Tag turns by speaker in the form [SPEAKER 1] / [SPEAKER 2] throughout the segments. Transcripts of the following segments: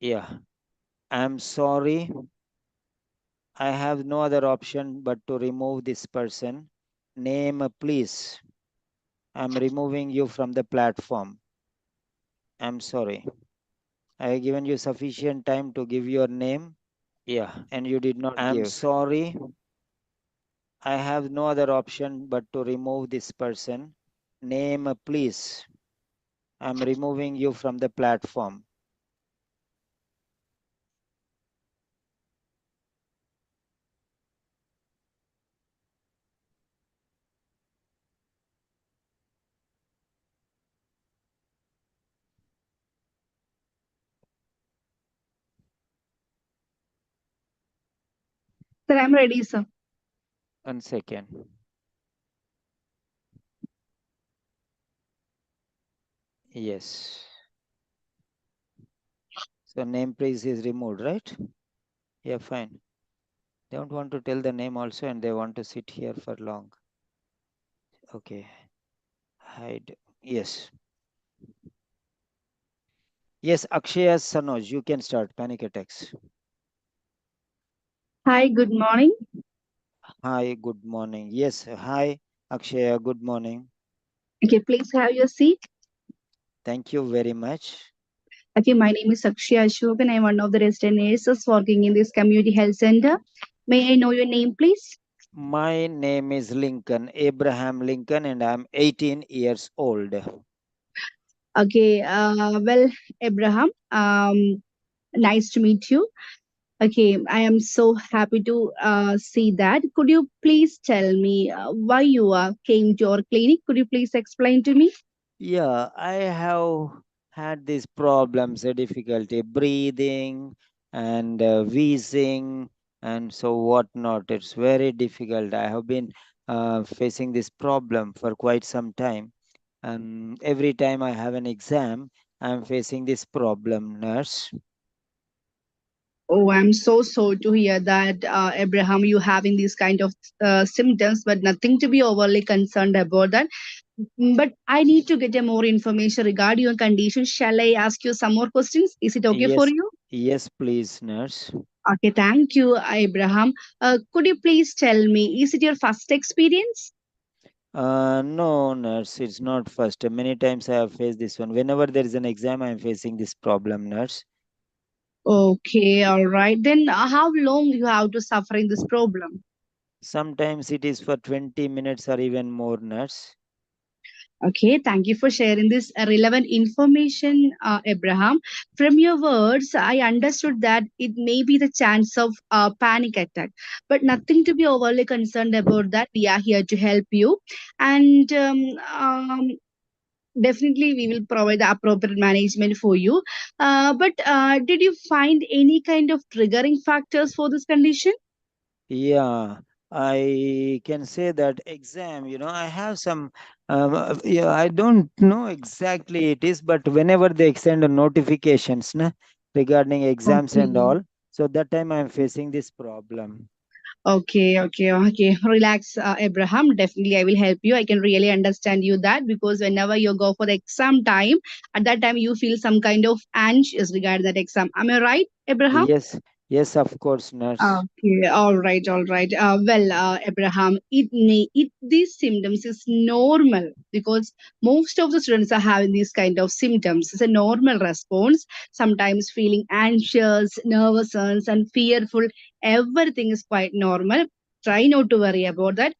[SPEAKER 1] Yeah. I'm sorry. I have no other option but to remove this person. Name, please. I'm removing you from the platform. I'm sorry. I have given you sufficient time to give your name. Yeah, and you did not
[SPEAKER 2] I'm
[SPEAKER 1] give.
[SPEAKER 2] sorry.
[SPEAKER 1] I have no other option but to remove this person. Name, please. I'm removing you from the platform.
[SPEAKER 3] Sir, I'm ready, sir.
[SPEAKER 1] 1 second. Yes. So name, please is removed, right? Yeah, fine. They don't want to tell the name also and they want to sit here for long. Okay. Hide. Yes. Yes, Akshaya Sanoj, you can start panic attacks.
[SPEAKER 3] Hi, good morning.
[SPEAKER 1] Hi, good morning. Yes, hi, Akshaya, good morning.
[SPEAKER 3] Okay, please have your seat.
[SPEAKER 1] Thank you very much.
[SPEAKER 3] Okay, my name is Akshaya Ashok and I'm one of the resident nurses working in this community health center. May I know your name, please?
[SPEAKER 1] My name is Lincoln, Abraham Lincoln, and I'm 18 years old.
[SPEAKER 3] Okay, well, Abraham, nice to meet you. Okay, I am so happy to see that. Could you please tell me why you came to our clinic? Could you please explain to me?
[SPEAKER 1] Yeah, I have had these problems, a difficulty breathing and wheezing and so whatnot. It's very difficult. I have been facing this problem for quite some time. And every time I have an exam, I'm facing this problem, nurse.
[SPEAKER 3] Oh, I'm so sorry to hear that, Abraham, you having these kind of symptoms, but nothing to be overly concerned about that. But I need to get a more information regarding your condition. Shall I ask you some more questions? Is it okay for
[SPEAKER 1] Yes,
[SPEAKER 3] you?
[SPEAKER 1] yes, please, nurse.
[SPEAKER 3] Okay, thank you, Abraham. Could you please tell me, is it your first experience?
[SPEAKER 1] No, nurse, it's not first. Many times I have faced this one. Whenever there is an exam, I'm facing this problem, nurse.
[SPEAKER 3] Okay, all right. Then how long you have to suffering this problem?
[SPEAKER 1] Sometimes it is for 20 minutes or even more, nurse.
[SPEAKER 3] Okay, thank you for sharing this relevant information, Abraham. From your words, I understood that it may be the chance of panic attack, but nothing to be overly concerned about that. We are here to help you, and definitely we will provide the appropriate management for you. But did you find any kind of triggering factors for this condition?
[SPEAKER 1] Yeah, I can say that exam, I have some, yeah, I don't know exactly it is, but whenever they send notifications regarding exams and
[SPEAKER 3] Okay.
[SPEAKER 1] all, so that time I'm facing this problem.
[SPEAKER 3] Okay. Relax, Abraham. Definitely, I will help you. I can really understand you that because whenever you go for the exam time, at that time you feel some kind of anxious regarding that exam. Am I right, Abraham?
[SPEAKER 1] Yes, yes, of course, nurse.
[SPEAKER 3] Okay, all right. Abraham, these symptoms is normal because most of the students are having these kind of symptoms. It's a normal response. Sometimes feeling anxious, nervous, and fearful. Everything is quite normal. Try not to worry about that.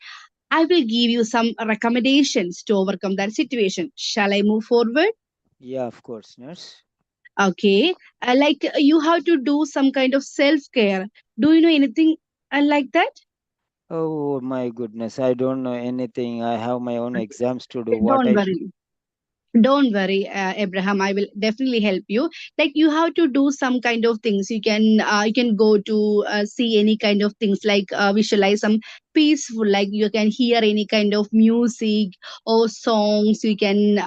[SPEAKER 3] I will give you some recommendations to overcome that situation. Shall I move forward?
[SPEAKER 1] Yeah, of course, nurse.
[SPEAKER 3] Okay, you have to do some kind of self care. Do you know anything like that?
[SPEAKER 1] Oh my goodness, I don't know anything. I have my own exams to do. What
[SPEAKER 3] Don't
[SPEAKER 1] I
[SPEAKER 3] worry. Don't worry, Abraham. I will definitely help you. Like you have to do some kind of things. You can go to see any kind of things like visualize some peaceful. Like you can hear any kind of music or songs. You can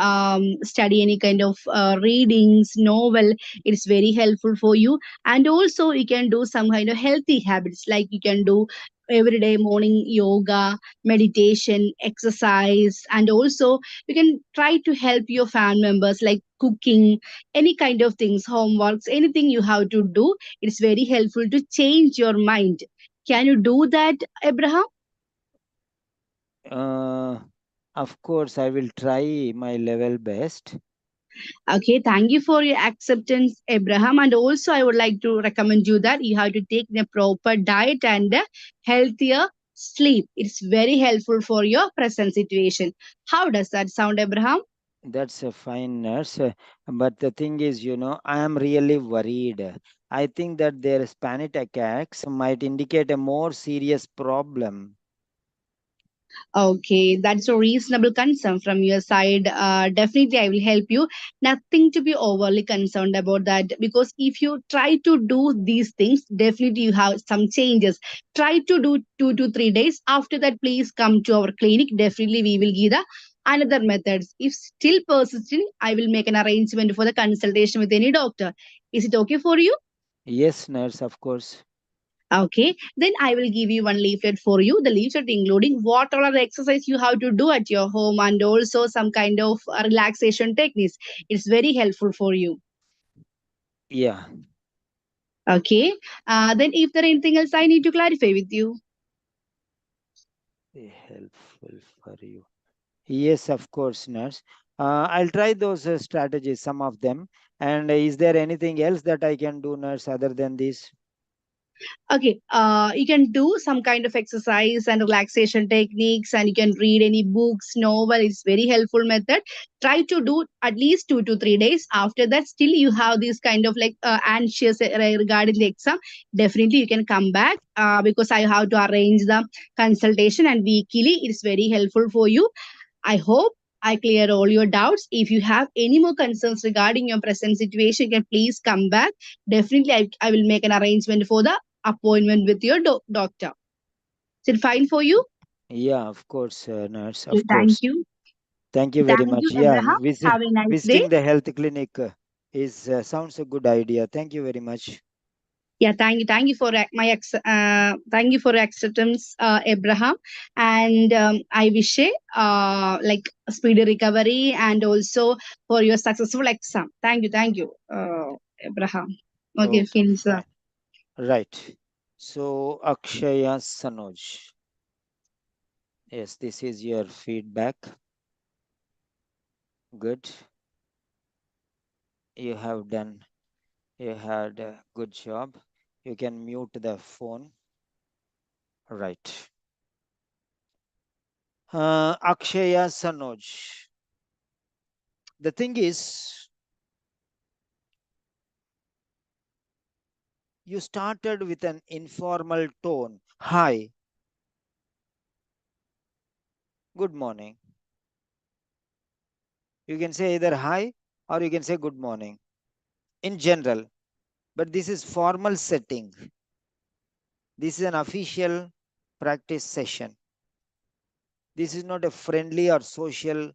[SPEAKER 3] study any kind of readings, novel. It's very helpful for you. And also you can do some kind of healthy habits. Like you can do everyday morning yoga, meditation, exercise, and also you can try to help your family members like cooking, any kind of things, homeworks, anything you have to do. It's very helpful to change your mind. Can you do that, Abraham?
[SPEAKER 1] Uh, of course, I will try my level best.
[SPEAKER 3] Okay, thank you for your acceptance, Abraham. And also, I would like to recommend you that you have to take a proper diet and a healthier sleep. It's very helpful for your present situation. How does that sound, Abraham?
[SPEAKER 1] That's a fine nurse. But the thing is, I am really worried. I think that their panic attacks might indicate a more serious problem.
[SPEAKER 3] Okay, that's a reasonable concern from your side. Definitely, I will help you. Nothing to be overly concerned about that, because if you try to do these things, definitely you have some changes. Try to do 2 to 3 days. After that, please come to our clinic. Definitely, we will give the another methods. If still persisting, I will make an arrangement for the consultation with any doctor. Is it okay for you?
[SPEAKER 1] Yes, nurse, of course.
[SPEAKER 3] Okay, then I will give you one leaflet for you. The leaflet including what all are the exercise you have to do at your home and also some kind of relaxation techniques. It's very helpful for you.
[SPEAKER 1] Yeah,
[SPEAKER 3] Okay, then if there anything else I need to clarify with you.
[SPEAKER 1] helpful for you. Yes, of course, nurse. I'll try those strategies, some of them. And is there anything else that I can do, nurse, other than this?
[SPEAKER 3] Okay, you can do some kind of exercise and relaxation techniques, and you can read any books, novel. It's very helpful method. Try to do at least 2 to 3 days. After that, still you have this kind of like anxious regarding the exam. Definitely, you can come back because I have to arrange the consultation and weekly. It's very helpful for you. I hope I clear all your doubts. If you have any more concerns regarding your present situation, you can please come back. Definitely, I will make an arrangement for the appointment with your doctor. Is it fine for you?
[SPEAKER 1] Yeah, of course, nurse,
[SPEAKER 3] Okay,
[SPEAKER 1] of
[SPEAKER 3] thank
[SPEAKER 1] course.
[SPEAKER 3] you.
[SPEAKER 1] Thank you very
[SPEAKER 3] Thank you,
[SPEAKER 1] much. Yeah,
[SPEAKER 3] Abraham. Have a nice day.
[SPEAKER 1] visiting the health clinic is sounds a good idea. Thank you very much.
[SPEAKER 3] Yeah, thank you. Thank you for thank you for your acceptance, Abraham. And I wish you like a speedy recovery and also for your successful exam. Thank you, Abraham. Okay,
[SPEAKER 1] Okay,
[SPEAKER 3] finish the.
[SPEAKER 1] fine. Right. So, Akshaya Sanoj. Yes, this is your feedback. Good. You have done, you had a good job. You can mute the phone. Right. Akshaya Sanoj. The thing is, you started with an informal tone. Hi, good morning. You can say either hi or you can say good morning in general. But this is formal setting. This is an official practice session. This is not a friendly or social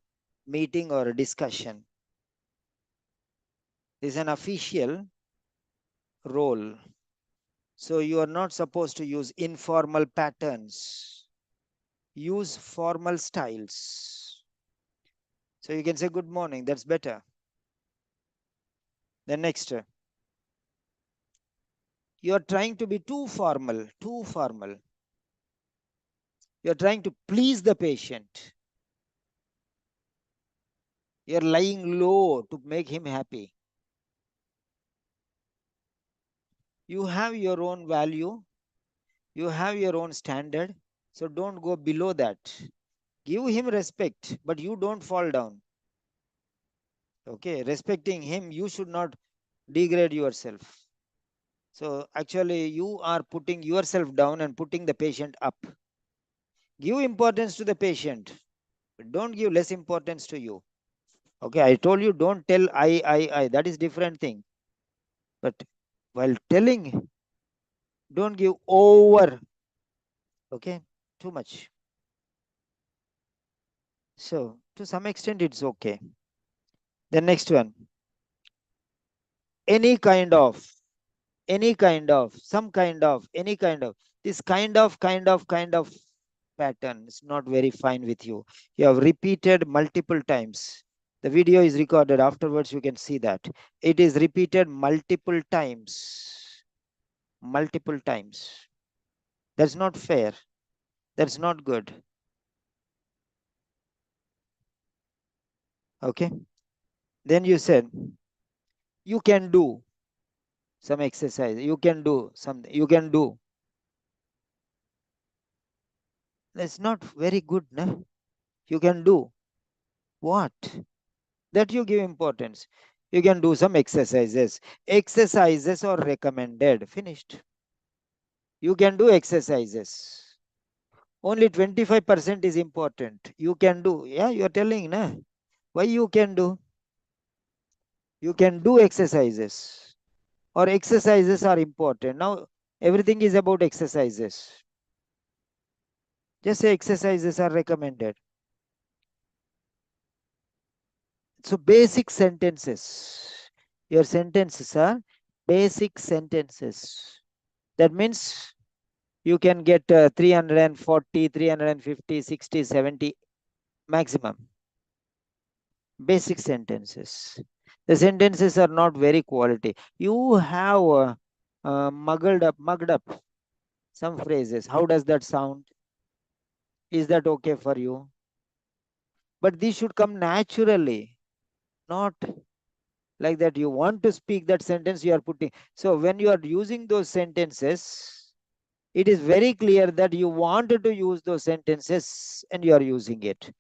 [SPEAKER 1] meeting or a discussion. This is an official role. So you are not supposed to use informal patterns. Use formal styles. So you can say good morning. That's better. Then next, you are trying to be too formal, too formal. You are trying to please the patient. You are lying low to make him happy. You have your own value. You have your own standard. So don't go below that. Give him respect, but you don't fall down. Okay, respecting him, you should not degrade yourself. So actually, you are putting yourself down and putting the patient up. Give importance to the patient, but don't give less importance to you. Okay, I told you don't tell I. That is different thing. But while telling, don't give over. Okay, too much. So to some extent, it's okay. The next one, any kind of, some kind of, any kind of. This kind of pattern is not very fine with you. You have repeated multiple times. The video is recorded. Afterwards, you can see that. It is repeated multiple times. Multiple times. That's not fair. That's not good. Okay. Then you said, you can do some exercise. You can do something. You can do. That's not very good. No? You can do. What? That you give importance. You can do some exercises. Exercises are recommended. Finished. You can do exercises. Only 25% is important. You can do. Yeah, you are telling, na? Why you can do? You can do exercises. Or exercises are important. Now, everything is about exercises. Just say exercises are recommended. So, basic sentences. Your sentences are basic sentences. That means you can get 340, 350, 60, 70 maximum. Basic sentences. The sentences are not very quality. You have mugged up some phrases. How does that sound? Is that okay for you? But these should come naturally, not like that. You want to speak that sentence, you are putting. So when you are using those sentences, it is very clear that you wanted to use those sentences and you are using it.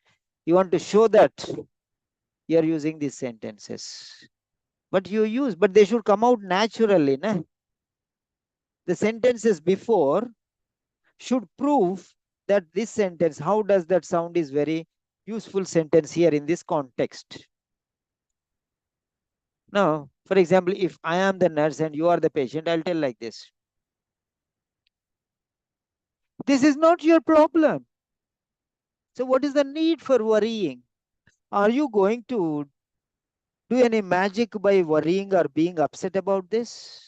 [SPEAKER 1] You want to show that you are using these sentences. But they should come out naturally. Na? The sentences before should prove that this sentence, how does that sound, is very useful sentence here in this context. Now, for example, if I am the nurse and you are the patient, I'll tell like this. This is not your problem. So what is the need for worrying? Are you going to do any magic by worrying or being upset about this?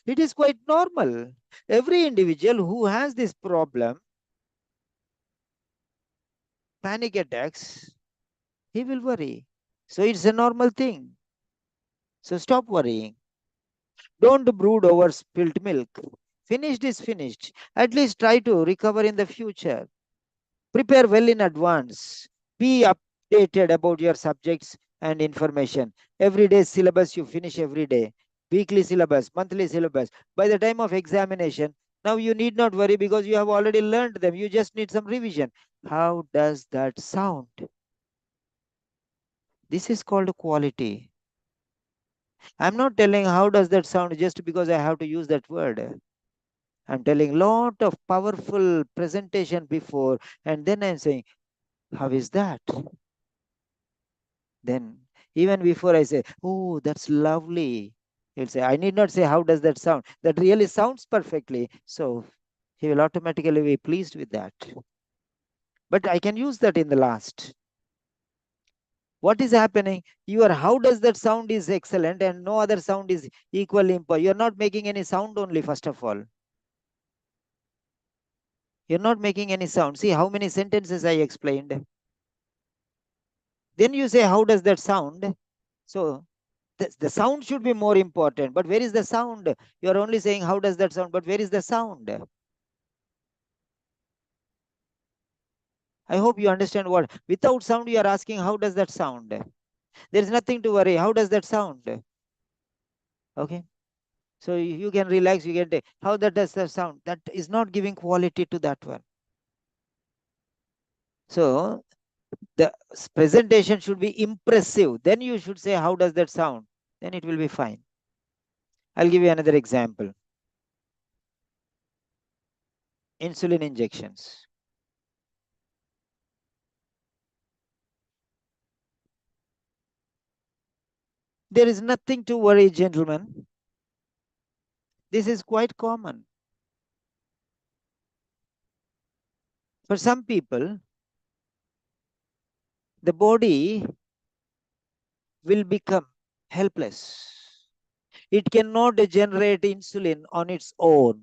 [SPEAKER 1] It is quite normal. Every individual who has this problem, panic attacks, he will worry. So it's a normal thing. So stop worrying. Don't brood over spilt milk. Finished is finished. At least try to recover in the future. Prepare well in advance. Be updated about your subjects and information. Every day syllabus you finish every day. Weekly syllabus, monthly syllabus. By the time of examination, now you need not worry because you have already learned them. You just need some revision. How does that sound? This is called quality. I'm not telling how does that sound just because I have to use that word. I'm telling lot of powerful presentation before, and then I'm saying, how is that? Then even before I say, oh, that's lovely, he'll say, I need not say, how does that sound? That really sounds perfectly. So he will automatically be pleased with that. But I can use that in the last. What is happening? Your how does that sound is excellent and no other sound is equally important. You're not making any sound only, first of all. You're not making any sound. See how many sentences I explained. Then you say, how does that sound? So the sound should be more important. But where is the sound? You are only saying, how does that sound? But where is the sound? I hope you understand what. Without sound, you are asking, how does that sound? There is nothing to worry. How does that sound? Okay. So you can relax. You can take, how that does that sound? That is not giving quality to that one. So the presentation should be impressive. Then you should say, how does that sound? Then it will be fine. I'll give you another example. Insulin injections. There is nothing to worry, gentlemen. This is quite common. For some people, the body will become helpless. It cannot generate insulin on its own.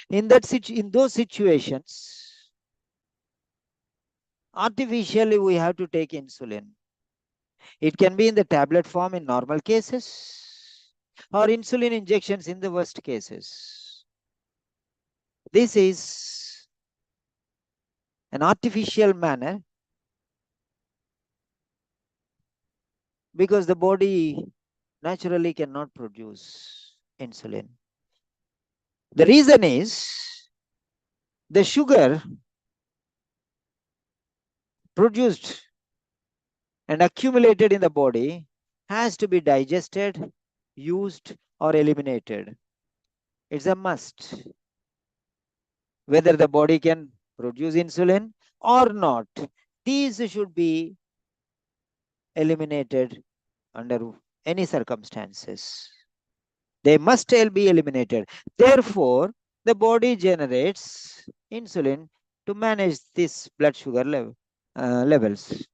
[SPEAKER 1] In those situations, artificially we have to take insulin. It can be in the tablet form in normal cases, or insulin injections in the worst cases. This is an artificial manner because the body naturally cannot produce insulin. The reason is the sugar produced and accumulated in the body has to be digested, used, or eliminated. It's a must. Whether the body can produce insulin or not, these should be eliminated under any circumstances. They must all be eliminated. Therefore, the body generates insulin to manage this blood sugar levels.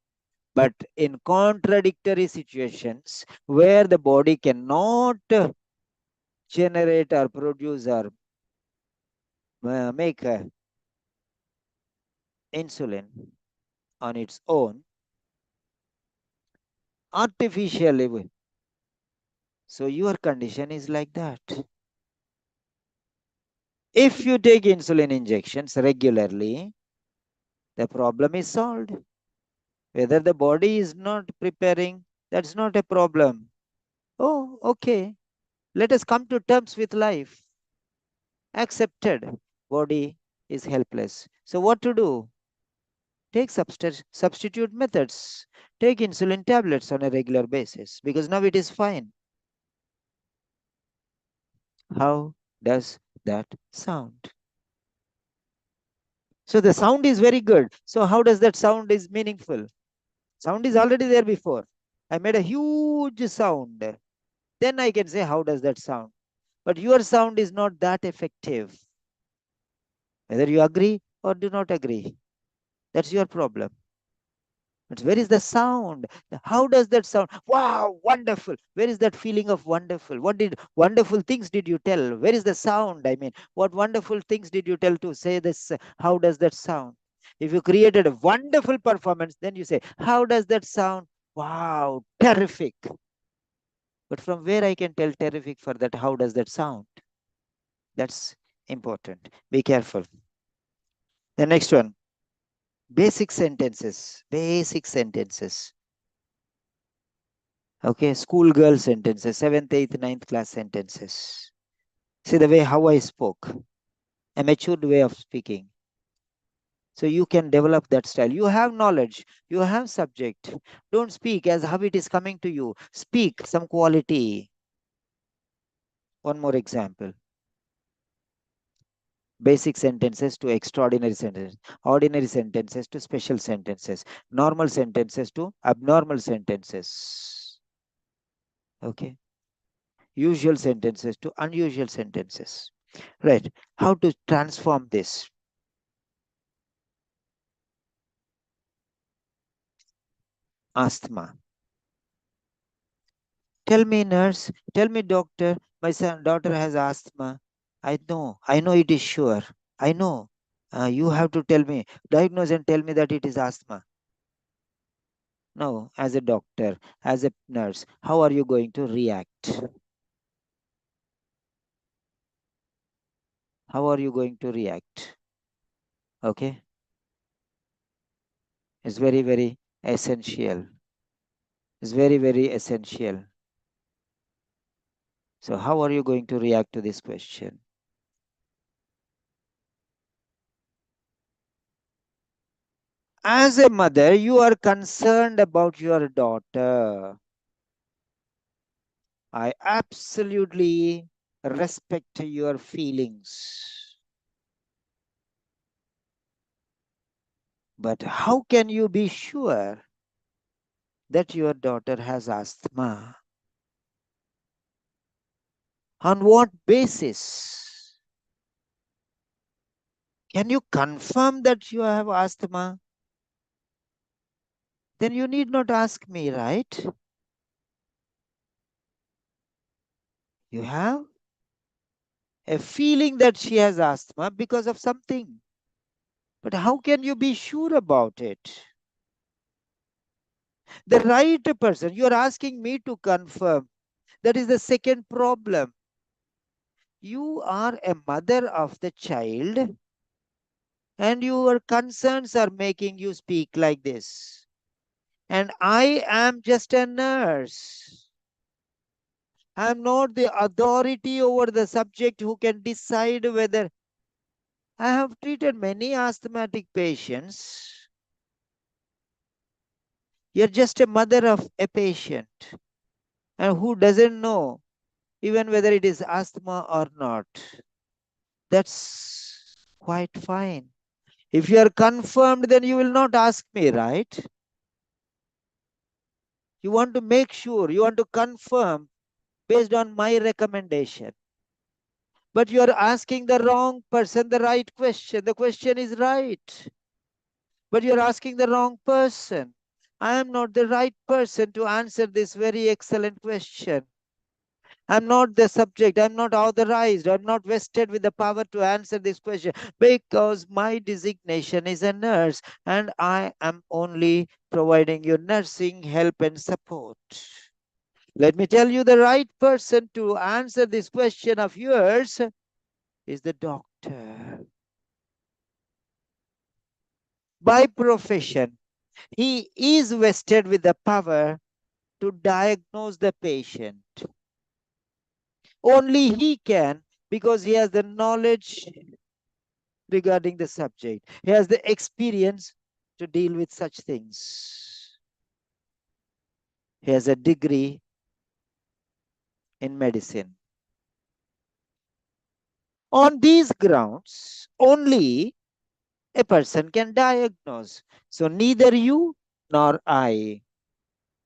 [SPEAKER 1] But in contradictory situations where the body cannot generate or produce or make insulin on its own artificially, so your condition is like that. If you take insulin injections regularly, the problem is solved. Whether the body is not preparing, that's not a problem. Oh, okay. Let us come to terms with life. Accepted. Body is helpless. So what to do? Take substitute methods. Take insulin tablets on a regular basis because now it is fine. How does that sound? So the sound is very good. So how does that sound is meaningful? Sound is already there before. I made a huge sound. Then I can say, how does that sound? But your sound is not that effective. Whether you agree or do not agree, that's your problem. But where is the sound? How does that sound? Wow, wonderful. Where is that feeling of wonderful? What did wonderful things did you tell? Where is the sound? I mean, what wonderful things did you tell to say this? How does that sound? If you created a wonderful performance, then you say, how does that sound? Wow, terrific. But from where I can tell terrific for that? How does that sound? That's important. Be careful. The next one, basic sentences. Basic sentences. Okay, schoolgirl sentences, seventh, eighth, ninth class sentences. See the way how I spoke, a matured way of speaking. So you can develop that style. You have knowledge, you have subject. Don't speak as how it is coming to you. Speak some quality. One more example. Basic sentences to extraordinary sentences, ordinary sentences to special sentences, normal sentences to abnormal sentences. Okay. Usual sentences to unusual sentences. Right. How to transform this? Asthma. Tell me, nurse. Tell me, doctor. My daughter has asthma. I know it is sure. I know. You have to tell me, diagnose and tell me that it is asthma. No, as a doctor, as a nurse, how are you going to react? How are you going to react? Okay. It's very, very essential. It's very, very essential. So, how are you going to react to this question? As a mother, you are concerned about your daughter. I absolutely respect your feelings. But how can you be sure that your daughter has asthma? On what basis? Can you confirm that you have asthma? Then you need not ask me, right? You have? a feeling that she has asthma because of something. But how can you be sure about it? The right person, you are asking me to confirm. That is the second problem. You are a mother of the child, and your concerns are making you speak like this. And I am just a nurse. I am not the authority over the subject who can decide whether. I have treated many asthmatic patients. You're just a mother of a patient, and who doesn't know even whether it is asthma or not. That's quite fine. If you are confirmed, then you will not ask me, right? You want to make sure, you want to confirm based on my recommendation. But you are asking the wrong person the right question. The question is right, but you are asking the wrong person. I am not the right person to answer this very excellent question. I'm not the subject. I'm not authorized. I'm not vested with the power to answer this question because my designation is a nurse and I am only providing you nursing help and support. Let me tell you, the right person to answer this question of yours is the doctor. By profession, he is vested with the power to diagnose the patient. Only he can, because he has the knowledge regarding the subject. He has the experience to deal with such things. He has a degree in medicine. On these grounds, only a person can diagnose. So neither you nor I,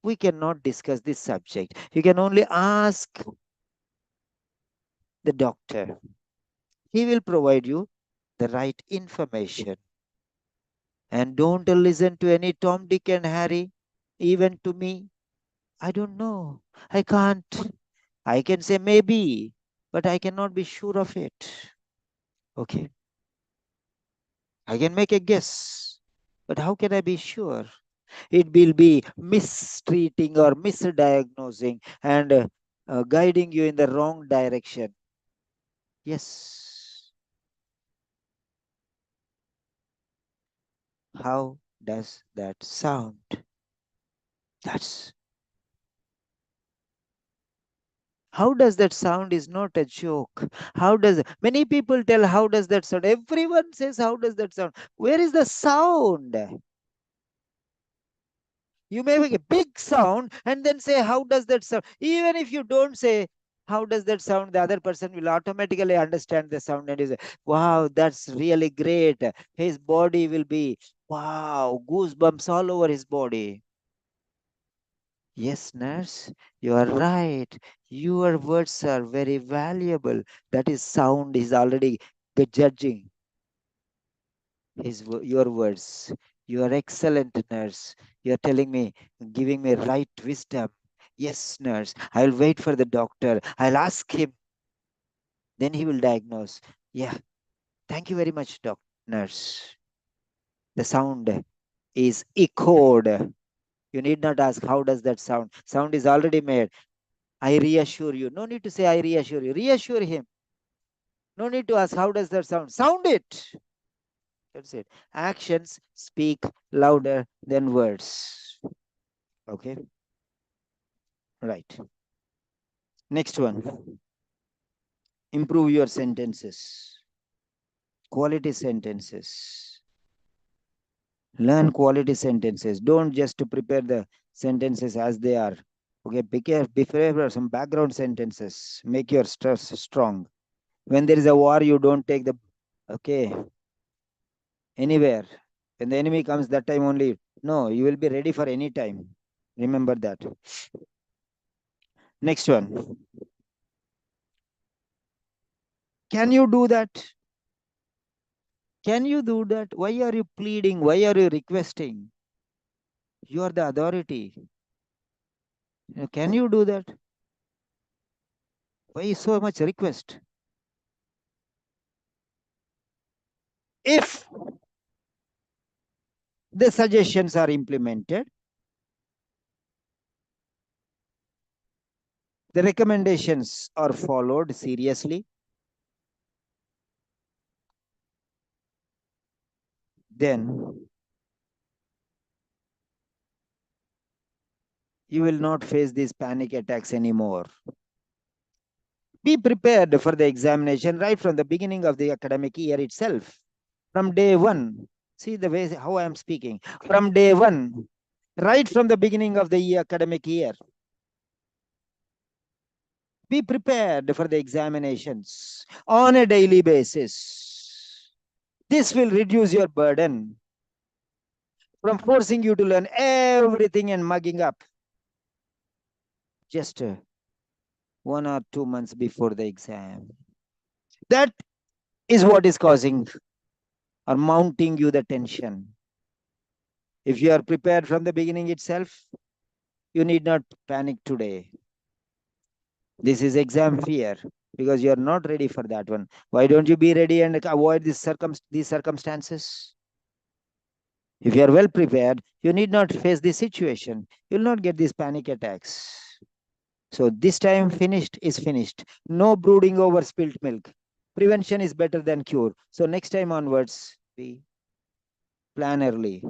[SPEAKER 1] we cannot discuss this subject. You can only ask the doctor. He will provide you the right information. And don't listen to any Tom, Dick, and Harry, even to me. I don't know. I can't. I can say maybe, but I cannot be sure of it. Okay. I can make a guess, but how can I be sure? It will be mistreating or misdiagnosing and guiding you in the wrong direction. Yes. How does that sound? That's how does that sound is not a joke. How does many people tell how does that sound? Everyone says how does that sound? Where is the sound? You may make a big sound and then say, how does that sound? Even if you don't say, how does that sound? The other person will automatically understand the sound and is, wow, that's really great. His body will be, wow, goosebumps all over his body. Yes, nurse, you are right. Your words are very valuable. That is sound is already judging your words. You are excellent, nurse. You are telling me, giving me right wisdom. Yes, nurse. I'll wait for the doctor. I'll ask him. Then he will diagnose. Yeah. Thank you very much, nurse. The sound is echoed. You need not ask how does that sound. Sound is already made. I reassure you. No need to say I reassure you. Reassure him. No need to ask how does that sound. Sound it. That's it. Actions speak louder than words. Okay. Right. Next one. Improve your sentences. Quality sentences. Learn quality sentences. Don't just to prepare the sentences as they are. Okay. Prepare some background sentences. Make your stress strong. When there is a war, you don't take the okay anywhere. When the enemy comes, that time only. No, you will be ready for any time. Remember that. Next one. Can you do that? Can you do that? Why are you pleading? Why are you requesting? You are the authority. Can you do that? Why so much request? If the suggestions are implemented, the recommendations are followed seriously, then you will not face these panic attacks anymore. Be prepared for the examination right from the beginning of the academic year itself. From day one, see the way how I am speaking. From day one, right from the beginning of the academic year, be prepared for the examinations on a daily basis. This will reduce your burden from forcing you to learn everything and mugging up just 1 or 2 months before the exam. That is what is causing or mounting you the tension. If you are prepared from the beginning itself, you need not panic today. This is exam fear because you are not ready for that one. Why don't you be ready and avoid these circumstances? If you are well prepared, you need not face this situation. You'll not get these panic attacks. So this time finished is finished. No brooding over spilt milk. Prevention is better than cure. So next time onwards, we plan early.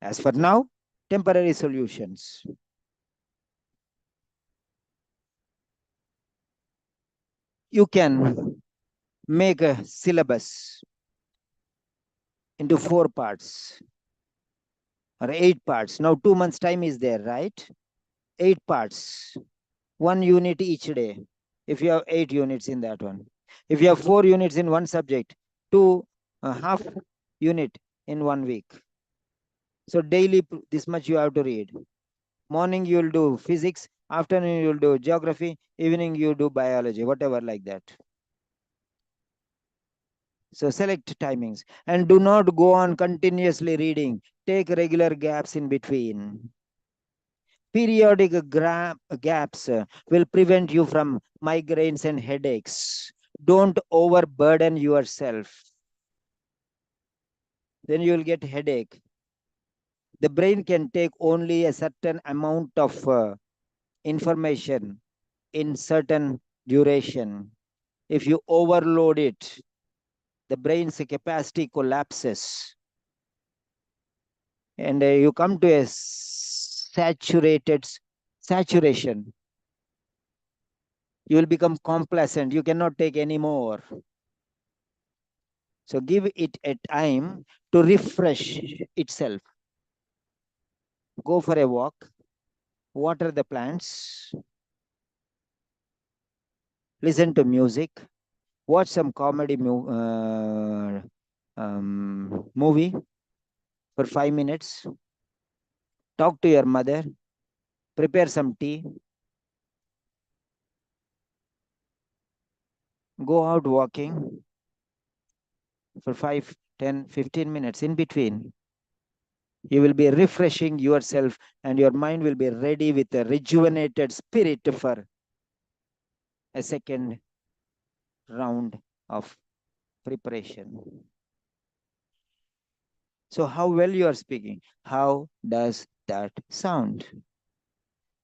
[SPEAKER 1] As for now, temporary solutions. You can make a syllabus into 4 parts or 8 parts. Now 2 months time is there, right? 8 parts, 1 unit each day. If you have 8 units in that one, if you have 4 units in one subject, two half unit in 1 week. So daily this much you have to read. Morning you will do physics, afternoon you will do geography, evening you do biology, whatever like that. So select timings and do not go on continuously reading. Take regular gaps in between. Periodic gaps will prevent you from migraines and headaches. Don't overburden yourself. Then you will get headache. The brain can take only a certain amount of information in certain duration. If you overload it, the brain's capacity collapses and you come to a saturation. You will become complacent. You cannot take any more. So give it a time to refresh itself. Go for a walk, water the plants, listen to music, watch some comedy movie for 5 minutes, talk to your mother, prepare some tea, go out walking for 5, 10, 15 minutes in between. You will be refreshing yourself and your mind will be ready with a rejuvenated spirit for a second round of preparation. So how well you are speaking? How does that sound?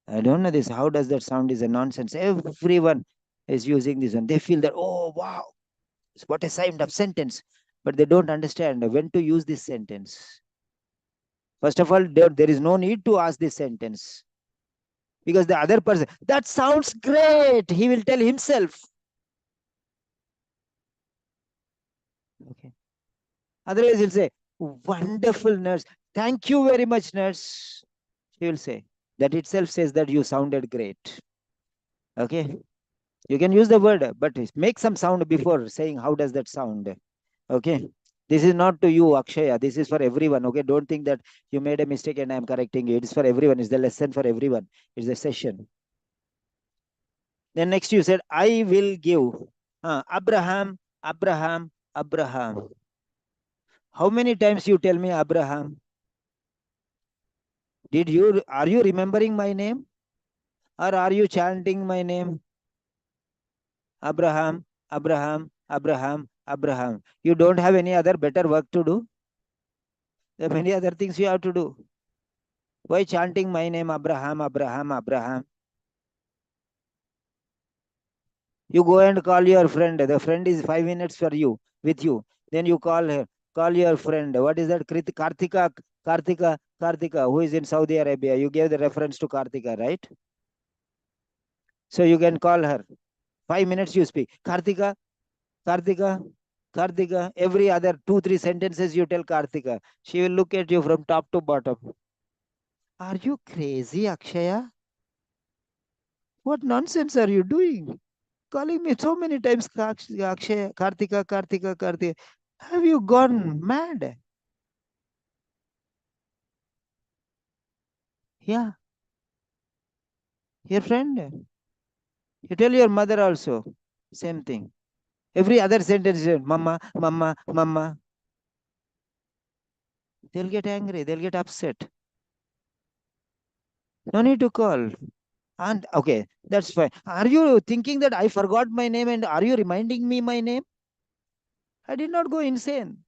[SPEAKER 1] I don't know this. How does that sound is a nonsense. Everyone is using this one. They feel that, oh, wow, what a sound of sentence. But they don't understand when to use this sentence. First of all, there is no need to ask this sentence because the other person, that sounds great. He will tell himself. Okay. Otherwise, he'll say, wonderful nurse. Thank you very much, nurse. She will say. That itself says that you sounded great. Okay. You can use the word, but make some sound before saying how does that sound. Okay. This is not to you, Akshaya. This is for everyone. Okay. Don't think that you made a mistake and I'm correcting you. It is for everyone. It's the lesson for everyone. It's the session. Then next you said, I will give. Abraham, Abraham, Abraham. How many times you tell me Abraham? Are you remembering my name? Or are you chanting my name? Abraham, Abraham, Abraham. Abraham. You don't have any other better work to do? There are many other things you have to do. Why chanting my name, Abraham, Abraham, Abraham? You go and call your friend. The friend is 5 minutes for you, with you. Then you call her, call your friend. What is that? Kartika, Kartika, Kartika, who is in Saudi Arabia. You gave the reference to Kartika, right? So you can call her. 5 minutes you speak. Kartika, Kartika, Kartika. Every other 2, 3 sentences you tell Kartika. She will look at you from top to bottom. Are you crazy, Akshaya? What nonsense are you doing? Calling me so many times, Akshaya, Kartika, Kartika, Kartika. Have you gone mad? Yeah, your friend. You tell your mother also. Same thing. Every other sentence, mama, mama, mama. They'll get angry. They'll get upset. No need to call. And okay, that's fine. Are you thinking that I forgot my name and are you reminding me my name? I did not go insane.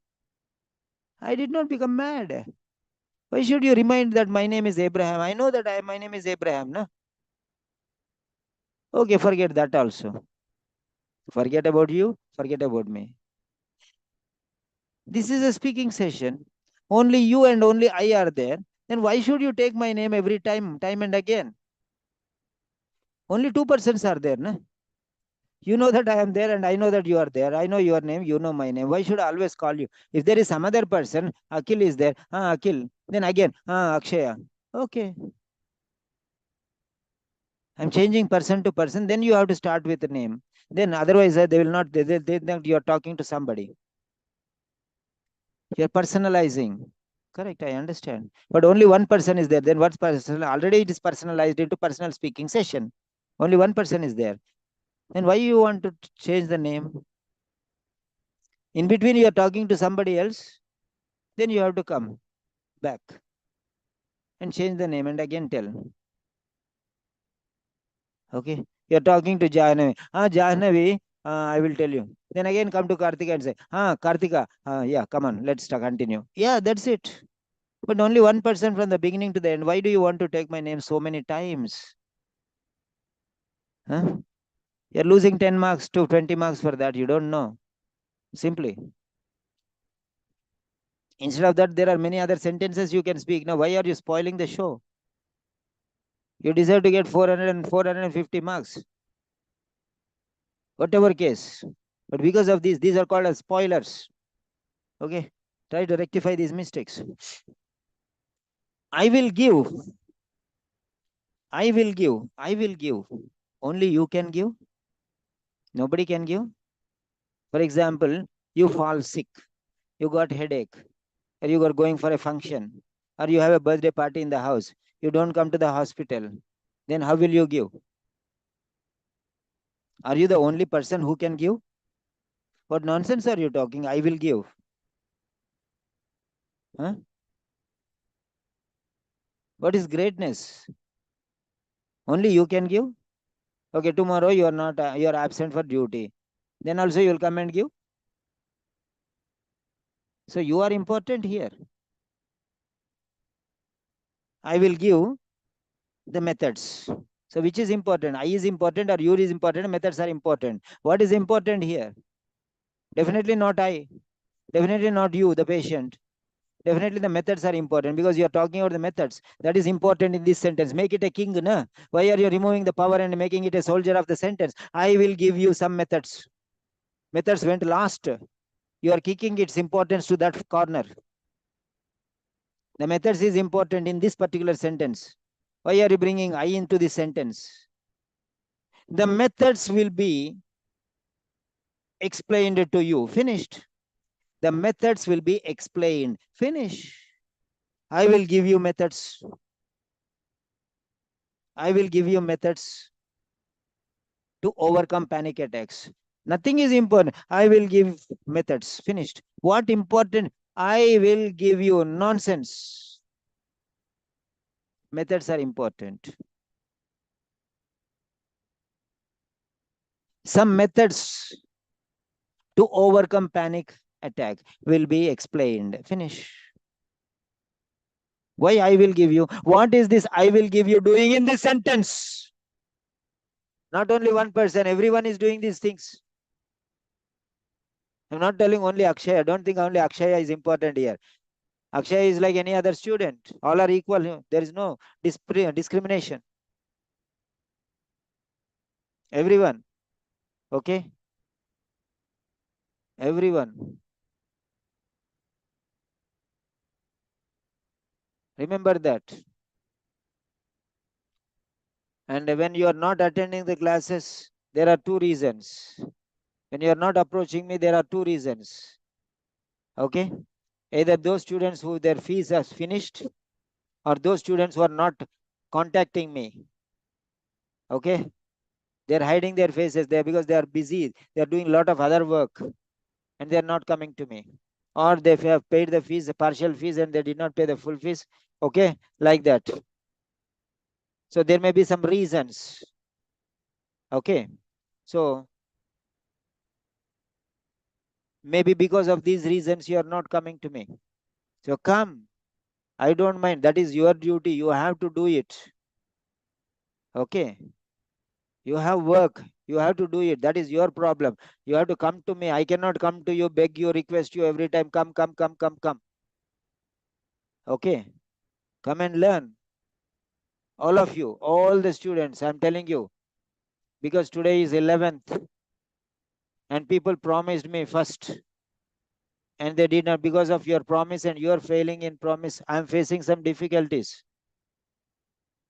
[SPEAKER 1] I did not become mad. Why should you remind that my name is Abraham? I know that my name is Abraham. No? Okay, forget that also. Forget about you, forget about me. This is a speaking session. Only you and only I are there. Then why should you take my name every time, time and again? Only two persons are there. No? You know that I am there and I know that you are there. I know your name, you know my name. Why should I always call you? If there is some other person, Akhil is there. Akhil. Then again, Akshaya. Okay. I'm changing person to person. Then you have to start with the name. Then otherwise they will not, they think you are talking to somebody. You're personalizing. Correct, I understand. But only one person is there. Then what's personal? Already it is personalized into personal speaking session. Only one person is there. Then why you want to change the name? In between you are talking to somebody else, then you have to come back and change the name and again tell. Okay. You're talking to Jahnavi. Jahnavi, I will tell you. Then again come to Kartika and say, Kartika, yeah, come on, let's continue. Yeah, that's it. But only one person from the beginning to the end. Why do you want to take my name so many times? Huh? You're losing 10 marks to 20 marks for that. You don't know. Simply. Instead of that, there are many other sentences you can speak. Now, why are you spoiling the show? You deserve to get 400 and 450 marks. Whatever case. But because of these are called as spoilers. Okay. Try to rectify these mistakes. I will give. I will give. I will give. Only you can give. Nobody can give. For example, you fall sick. You got headache. Or you are going for a function. Or you have a birthday party in the house. You don't come to the hospital. Then how will you give? Are you the only person who can give? What nonsense are you talking? I will give. Huh? What is greatness? Only you can give? Okay, tomorrow you are not, you are absent for duty. Then also you will come and give. So you are important here. I will give the methods. So which is important? I is important or you is important? Methods are important. What is important here? Definitely not I. Definitely not you, the patient. Definitely the methods are important because you are talking about the methods. That is important in this sentence. Make it a king, na? Why are you removing the power and making it a soldier of the sentence? I will give you some methods. Methods went last. You are kicking its importance to that corner. The methods is important in this particular sentence. Why are you bringing I into this sentence? The methods will be explained to you. Finished. The methods will be explained. Finish. I will give you methods. I will give you methods to overcome panic attacks. Nothing is important. I will give methods. Finished. What important? I will give you nonsense. Methods are important. Some methods to overcome panic attack will be explained. Finish. Why I will give you? What is this I will give you doing in this sentence? Not only one person, everyone is doing these things. I'm not telling only Akshaya. Don't think only Akshaya is important here. Akshaya is like any other student. All are equal. There is no discrimination. Everyone. Okay? Everyone. Remember that. And when you are not attending the classes, there are two reasons. When you are not approaching me, there are two reasons. Okay? Either those students who their fees are finished, or those students who are not contacting me. Okay? They're hiding their faces there because they are busy. They are doing a lot of other work and they are not coming to me. Or they have paid the fees, the partial fees, and they did not pay the full fees. Okay? Like that. So there may be some reasons. Okay? So maybe because of these reasons you are not coming to me. So come. I don't mind. That is your duty. You have to do it. Okay? You have work. You have to do it. That is your problem. You have to come to me. I cannot come to you, beg you, request you every time. Come, come, come, come, come. Okay? Come and learn. All of you, all the students, I'm telling you, because today is 11th and people promised me first and they did not. Because of your promise and your failing in promise, I'm facing some difficulties.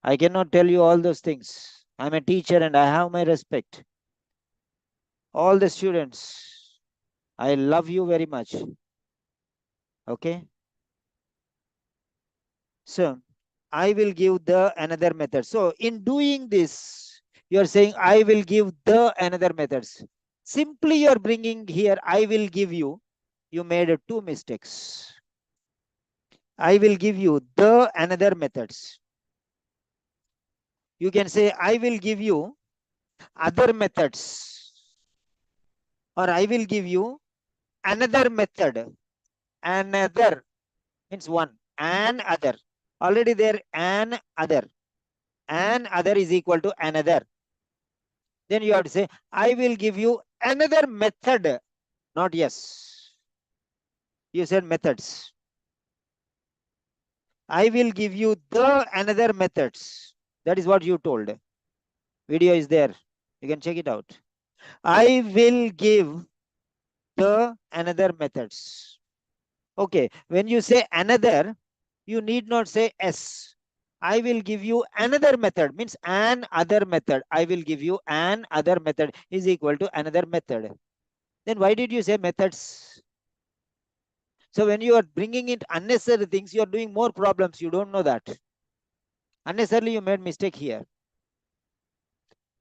[SPEAKER 1] I cannot tell you all those things. I'm a teacher and I have my respect. All the students, I love you very much. Okay? So I will give the another method. So in doing this, you are saying I will give the another methods. Simply you are bringing here I will give you. You made two mistakes. I will give you the another methods. You can say I will give you other methods, or I will give you another method. Another means one. An other. Already there an other. An other is equal to another. Then you have to say, I will give you another method, not yes. You said methods. I will give you the another methods. That is what you told. Video is there. You can check it out. I will give the another methods. Okay. When you say another, you need not say S. I will give you another method means an other method. I will give you an other method is equal to another method. Then why did you say methods? So when you are bringing in unnecessary things, you are doing more problems. You don't know that. Unnecessarily you made mistake here.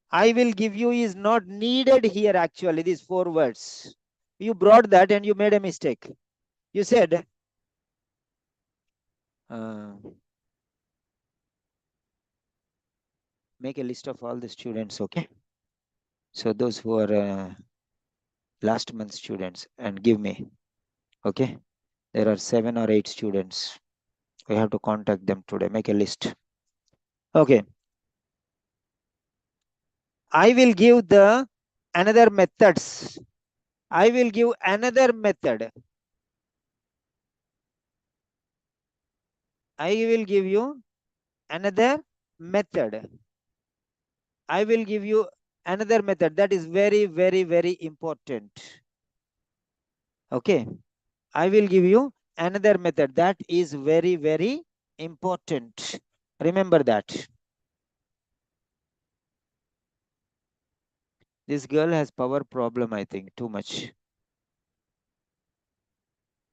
[SPEAKER 1] I will give you is not needed here actually, these four words. You brought that and you made a mistake. You said, uh, make a list of all the students, okay? So those who are last month students and give me, okay? There are 7 or 8 students. We have to contact them today. Make a list. Okay. I will give the another methods. I will give another method. I will give you another method. I will give you another method. That is very, very, very important. Okay. I will give you another method. That is very, very important. Remember that. This girl has power problem, I think, too much.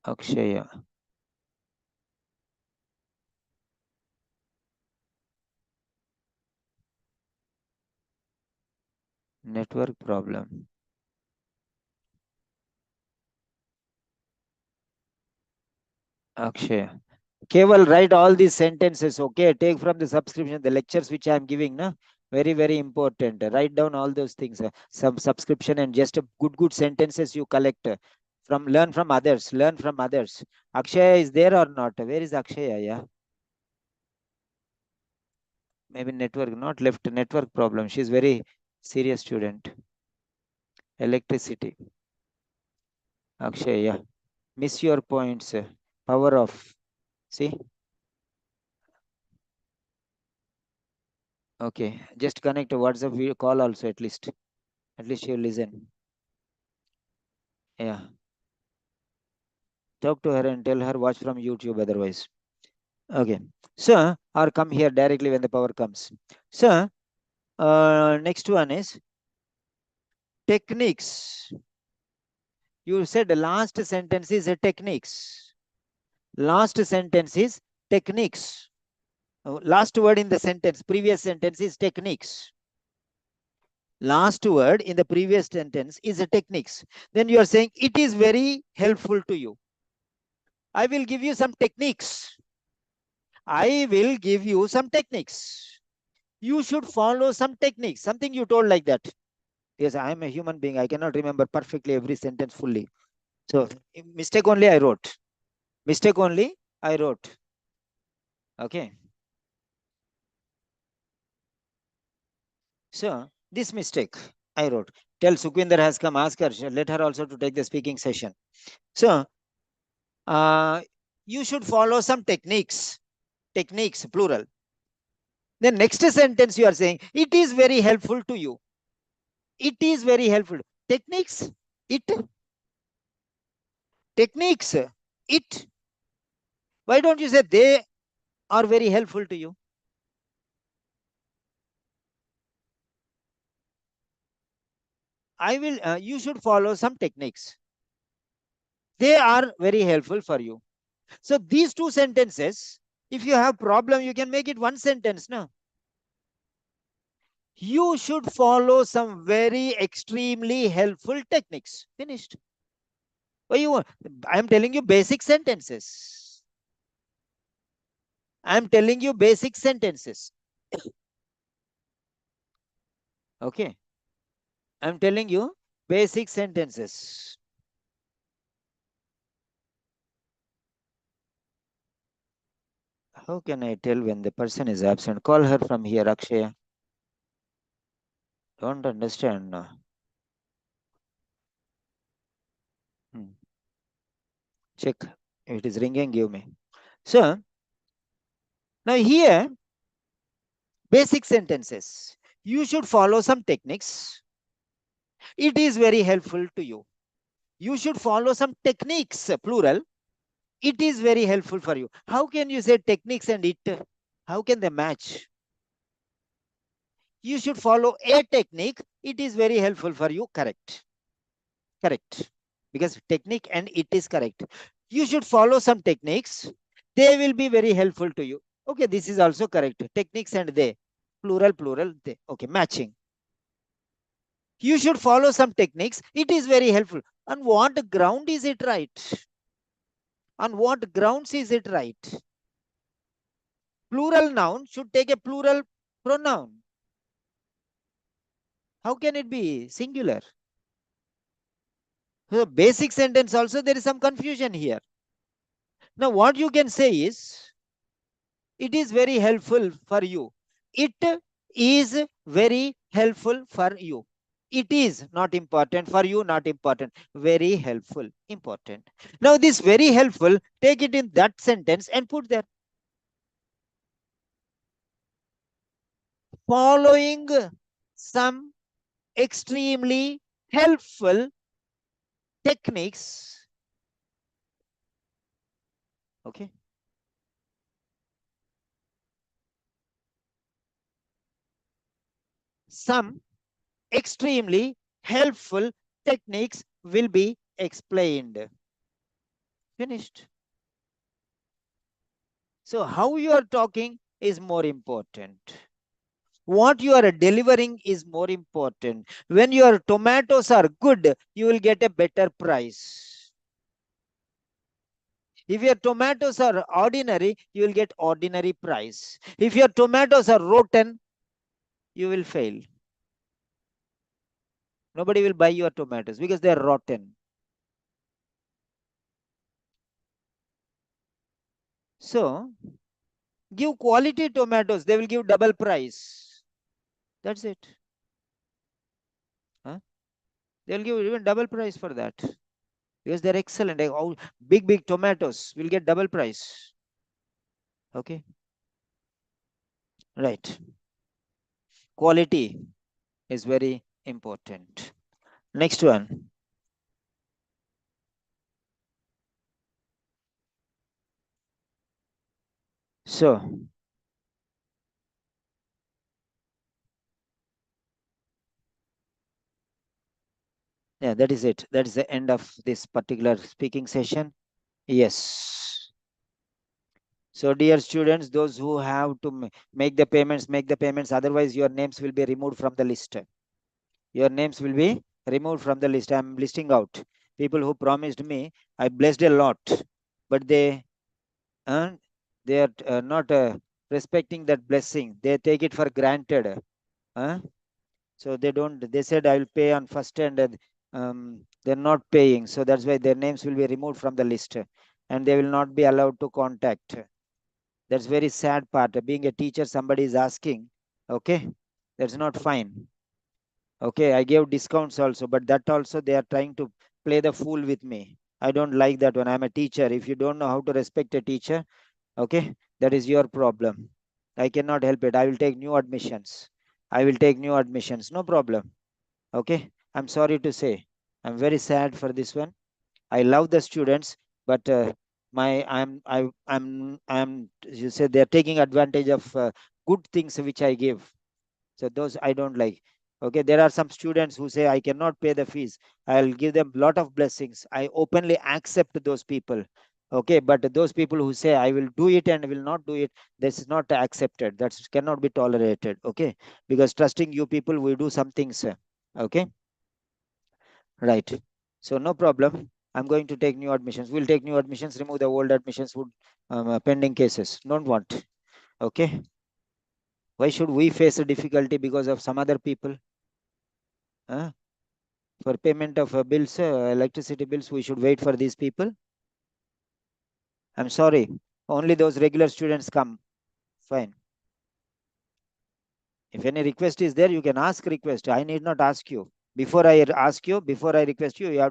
[SPEAKER 1] Akshaya. Network problem. Akshaya. Keval, write all these sentences, okay? Take from the subscription, the lectures which I am giving, na? Very, very important. Write down all those things. Some subscription and just good sentences you collect from, learn from others. Learn from others. Akshaya is there or not? Where is Akshaya? Yeah, maybe network, not left, network problem. She's very serious student. Electricity. Akshaya, yeah. Miss your points. Power off. See? Okay. Just connect a WhatsApp video call also at least. At least you listen. Yeah. Talk to her and tell her watch from YouTube otherwise. Okay. So, or come here directly when the power comes. So, next one is techniques. You said the last sentence is a techniques. Last sentence is techniques. Last word in the sentence, previous sentence is techniques. Last word in the previous sentence is a techniques. Then you are saying it is very helpful to you. I will give you some techniques. I will give you some techniques. You should follow some techniques. Something you told like that. Yes, I am a human being. I cannot remember perfectly every sentence fully. So, mistake only I wrote. Mistake only I wrote. Okay. So, this mistake I wrote. Tell Sukhwinder has come, ask her, let her also to take the speaking session. So, uh, you should follow some techniques. Techniques, plural. The next sentence you are saying, it is very helpful to you. It is very helpful. Techniques, it, techniques, it. Why don't you say they are very helpful to you? You should follow some techniques. They are very helpful for you. So these two sentences, if you have problem, you can make it one sentence. No, you should follow some very extremely helpful techniques. Finished. Why you want? I am telling you basic sentences. I am telling you basic sentences. Okay. I am telling you basic sentences. How can I tell when the person is absent? Call her from here, Akshaya. Don't understand. No. Hmm. Check. If it is ringing, give me. So, now here, basic sentences. You should follow some techniques. It is very helpful to you. You should follow some techniques, plural. It is very helpful for you. How can you say techniques and it? How can they match? You should follow a technique. It is very helpful for you. Correct. Correct. Because technique and it is correct. You should follow some techniques. They will be very helpful to you. Okay, this is also correct. Techniques and they. Plural, plural, they. Okay, matching. You should follow some techniques. It is very helpful. On what ground is it right? On what grounds is it right? Plural noun should take a plural pronoun. How can it be singular? So basic sentence also there is some confusion here. Now what you can say is, it is very helpful for you. It is very helpful for you. It is not important for you, not important. Very helpful, important. Now this very helpful, take it in that sentence and put there. Following some extremely helpful techniques. Okay. Some extremely helpful techniques will be explained. Finished. So how you are talking is more important. What you are delivering is more important. When your tomatoes are good, you will get a better price. If your tomatoes are ordinary, you will get ordinary price. If your tomatoes are rotten, you will fail. Nobody will buy your tomatoes because they are rotten. So give quality tomatoes. They will give double price. That's it. Huh? They'll give even double price for that because they're excellent. Oh, big tomatoes will get double price. Okay, right. Quality is very important. Next one. So yeah, that is it. That is the end of this particular speaking session. Yes. So dear students, those who have to make the payments, make the payments. Otherwise, your names will be removed from the list. Your names will be removed from the list. I'm listing out people who promised me. I blessed a lot, but uh, they are not respecting that blessing. They take it for granted. Uh, so they don't. They said I will pay on first, and they're not paying. So that's why their names will be removed from the list, and they will not be allowed to contact. That's very sad part. Being a teacher, somebody is asking. Okay, that's not fine. Okay, I gave discounts also, but that also they are trying to play the fool with me. I don't like that when I'm a teacher. If you don't know how to respect a teacher, okay, that is your problem. I cannot help it. I will take new admissions. I will take new admissions. No problem. Okay, I'm sorry to say. I'm very sad for this one. I love the students, but I'm you said they're taking advantage of good things which I give. So those I don't like. Okay, there are some students who say I cannot pay the fees. I'll give them lot of blessings. I openly accept those people. Okay, but those people who say I will do it and will not do it, this is not accepted. That cannot be tolerated. Okay, because trusting you people, we do some things. Okay, right. So no problem. I'm going to take new admissions. We'll take new admissions. Remove the old admissions. Would pending cases. Don't want. Okay. Why should we face a difficulty because of some other people? Huh? For payment of bills, electricity bills, we should wait for these people. I'm sorry. Only those regular students come. Fine. If any request is there, you can ask request. I need not ask you. Before I ask you, before I request you, you have